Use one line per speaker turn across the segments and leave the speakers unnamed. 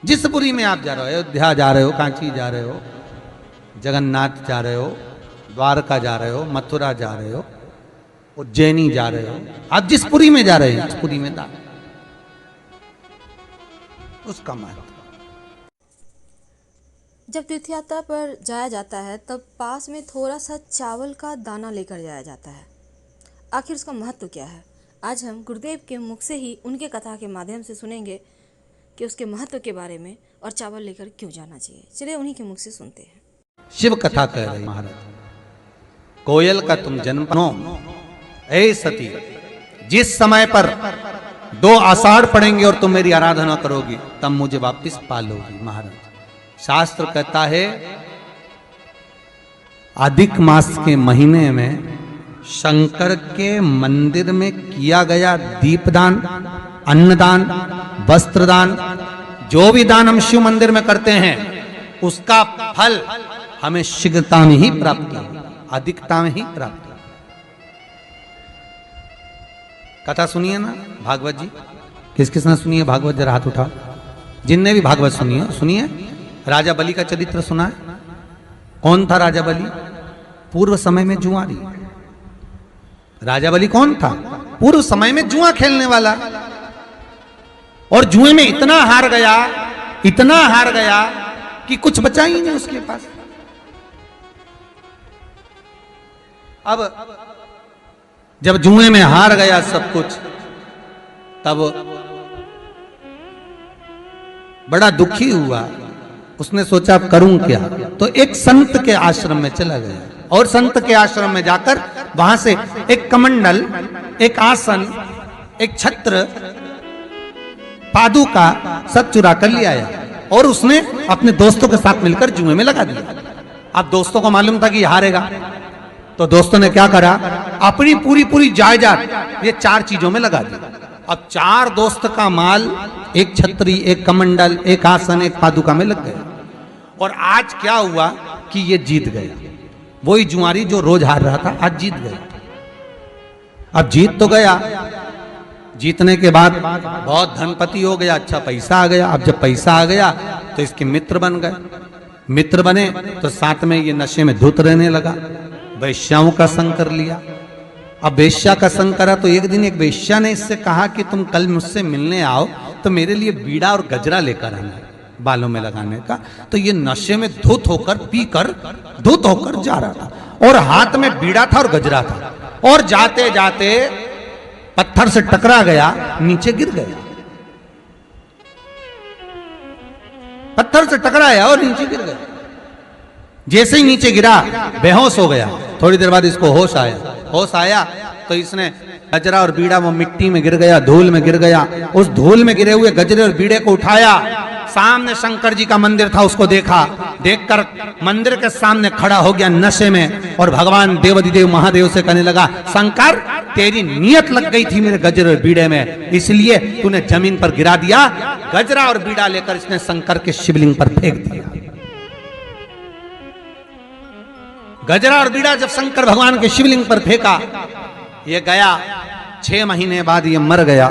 जिस पुरी में आप जा रहे हो, अयोध्या जा रहे हो, कांची जा रहे हो, जगन्नाथ जा रहे हो, द्वारका जा रहे हो, मथुरा जा रहे हो, उज्जैनी जा रहे हो, आप जिस पुरी में जा रहे हैं, उस पुरी में दान, उसका महत्व।
जब तीर्थ यात्रा पर जाया जाता है तब पास में थोड़ा सा चावल का दाना लेकर जाया जाता है। आखिर उसका महत्व क्या है? आज हम गुरुदेव के मुख से ही उनके कथा के माध्यम से सुनेंगे कि उसके महत्व के बारे में और चावल लेकर क्यों जाना चाहिए। चलिए उन्हीं के मुख से सुनते हैं।
शिव कथा कह रहे महाराज, कोयल का तुम जन्म नो, ऐ सती, जिस समय पर 2 आषाढ़ पड़ेंगे और तुम मेरी आराधना करोगी तब मुझे वापस पालोगी। महाराज शास्त्र कहता है अधिक मास के महीने में शंकर के मंदिर में किया गया दीपदान, अन्नदान, वस्त्रदान, जो भी दान हम शिव मंदिर में करते हैं उसका फल हमें शीघ्रता में ही प्राप्त होगा, अधिकता में ही प्राप्त होगा। कथा सुनिए ना भागवत जी, किस किसने सुनी है भागवत? जरा हाथ उठाओ जिनने भी भागवत सुनी है। सुनिए, राजा बलि का चरित्र सुना है? कौन था राजा बलि? पूर्व समय में जुआरी। राजा बलि कौन था? पूर्व समय में जुआ खेलने वाला, और जुए में इतना हार गया, इतना हार गया कि कुछ बचा ही नहीं उसके पास। अब जब जुए में हार गया सब कुछ, तब बड़ा दुखी हुआ। उसने सोचा अब करूं क्या, तो एक संत के आश्रम में चला गया, और संत के आश्रम में जाकर वहां से एक कमंडल, एक आसन, एक छत्र, पादुका सब चुरा कर ले आया, और उसने अपने दोस्तों के साथ मिलकर जुए में लगा दिया। अब दोस्तों को मालूम था कि हारेगा, तो दोस्तों ने क्या करा, अपनी पूरी जायदाद ये 4 चीजों में लगा दी। अब 4 दोस्त का माल, एक छतरी, एक कमंडल, एक आसन, एक पादुका में लग गया। और आज क्या हुआ कि ये जीत गया। वही जुआरी जो रोज हार रहा था आज जीत गया। अब जीत तो गया, जीतने के बाद बहुत धनपति हो गया, अच्छा पैसा आ गया। अब जब पैसा आ गया तो इसके मित्र बन गए। मित्र बने तो साथ में ये नशे में धुत रहने लगा, वैश्याओं का संग कर लिया। अब वेश्या का संग करा तो एक दिन एक वेश्या ने इससे कहा कि तुम कल मुझसे मिलने आओ तो मेरे लिए बीड़ा और गजरा लेकर आना बालों में लगाने का। तो ये नशे में धुत होकर, पीकर धुत होकर जा रहा था, और हाथ में बीड़ा था और गजरा था, और जाते जाते पत्थर से टकरा गया, नीचे गिर गया। पत्थर से टकराया और नीचे गिर गया। जैसे ही नीचे गिरा बेहोश हो गया। थोड़ी देर बाद इसको होश आया। होश आया तो इसने गजरा और बीड़ा वो मिट्टी में गिर गया, धूल में गिर गया। उस धूल में गिरे हुए गजरे और बीड़े को उठाया, सामने शंकर जी का मंदिर था उसको देखा। देखकर मंदिर के सामने खड़ा हो गया नशे में, और भगवान देवाधिदेव महादेव से कहने लगा, शंकर तेरी नियत लग गई थी मेरे गजरे और बीड़े में, इसलिए तूने जमीन पर गिरा दिया। गजरा और बीड़ा लेकर इसने शंकर के शिवलिंग पर फेंक दिया। गजरा और बीड़ा जब शंकर भगवान के शिवलिंग पर फेंका, ये गया। 6 महीने बाद ये मर गया।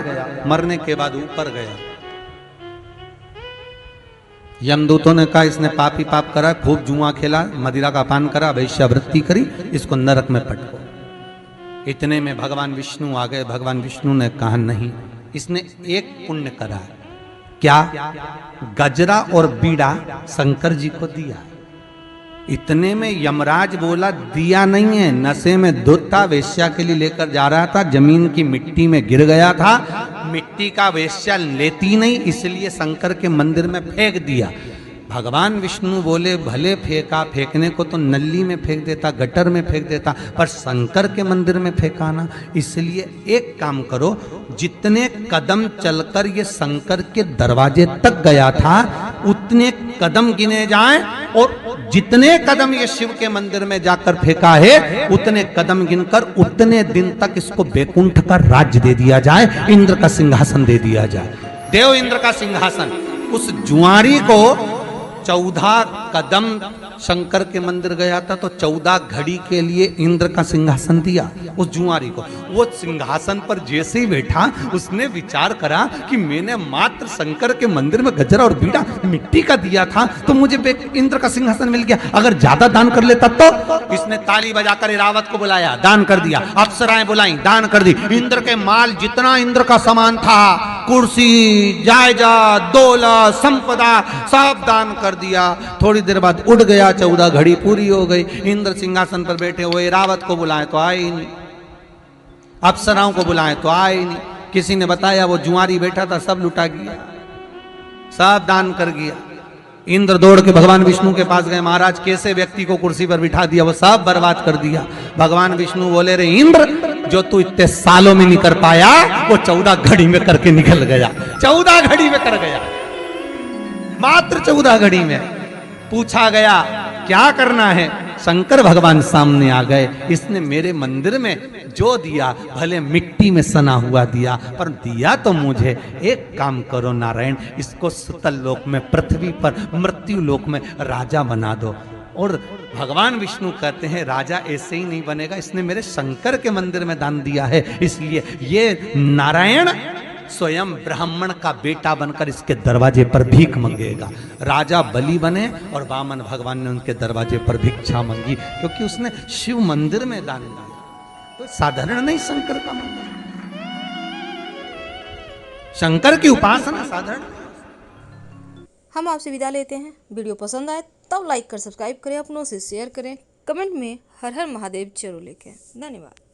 मरने के बाद ऊपर गया। यमदूतों ने कहा इसने पाप ही पाप करा, खूब जुआ खेला, मदिरा का पान करा, वैश्यावृत्ति करी, इसको नरक में पटको। इतने में भगवान विष्णु आ गए। भगवान विष्णु ने कहा नहीं, इसने एक पुण्य करा। क्या? गजरा और बीड़ा शंकर जी को दिया। इतने में यमराज बोला दिया नहीं है, नशे में धुत था, वेश्या के लिए लेकर जा रहा था, जमीन की मिट्टी में गिर गया था, मिट्टी का वेश्या लेती नहीं, इसलिए शंकर के मंदिर में फेंक दिया। भगवान विष्णु बोले भले फेंका, फेंकने को तो नली में फेंक देता, गटर में फेंक देता, पर शंकर के मंदिर में फेंका ना। इसलिए एक काम करो, जितने कदम चलकर ये शंकर के दरवाजे तक गया था उतने कदम गिने जाएं, और जितने कदम ये शिव के मंदिर में जाकर फेंका है उतने कदम गिनकर उतने दिन तक इसको बैकुंठ का राज्य दे दिया जाए, इंद्र का सिंहासन दे दिया जाए, देव इंद्र का सिंहासन। उस जुआरी को 14 कदम शंकर के मंदिर गया था तो 14 घड़ी के लिए इंद्र का सिंहासन दिया उस जुआरी को। वो सिंहासन पर जैसे ही बैठा उसने विचार करा कि मैंने मात्र शंकर के मंदिर में गजरा और बीड़ा मिट्टी का दिया था तो मुझे इंद्र का सिंहासन मिल गया, अगर ज्यादा दान कर लेता तो। इसने ताली बजाकर इरावत को बुलाया, दान कर दिया। अप्सराएं बुलाई, दान कर दी। इंद्र के माल जितना इंद्र का सामान था, कुर्सी, जायदाद, दौलत, संपदा, सब दान कर दिया। थोड़ी देर बाद उड़ गया, 14 घड़ी पूरी हो गई। इंद्र सिंहासन पर बैठे हुए, इरावत को बुलाए तो आए ही नहीं, अप्सराओं को बुलाए तो आए ही नहीं। किसी ने बताया वो जुआरी बैठा था, सब लुटा गया, सब दान कर गया। इंद्र दौड़ के भगवान विष्णु के पास गए, महाराज कैसे व्यक्ति को कुर्सी पर बिठा दिया, वो सब बर्बाद कर दिया। भगवान विष्णु बोले, रे इंद्र, जो तू इतने सालों में नहीं कर पाया वो 14 घड़ी में करके निकल गया। 14 घड़ी में कर गया, मात्र 14 घड़ी में। पूछा गया क्या करना है, शंकर भगवान सामने आ गए। इसने मेरे मंदिर में जो दिया भले मिट्टी में सना हुआ दिया, पर दिया तो मुझे। एक काम करो नारायण, इसको सुतल लोक में, पृथ्वी पर मृत्यु लोक में राजा बना दो। और भगवान विष्णु कहते हैं राजा ऐसे ही नहीं बनेगा, इसने मेरे शंकर के मंदिर में दान दिया है, इसलिए ये नारायण स्वयं ब्राह्मण का बेटा बनकर इसके दरवाजे पर भीख मांगेगा। राजा बलि बने और वामन भगवान ने उनके दरवाजे पर भिक्षा मांगी, क्योंकि उसने शिव मंदिर में दान दिया। तो साधारण नहीं शंकर का मंदिर, शंकर की उपासना साधारण।
हम आपसे विदा लेते हैं। वीडियो पसंद आए तब लाइक कर सब्सक्राइब करें, अपनों से शेयर करें, कमेंट में हर हर महादेव जरूर लिखें। धन्यवाद।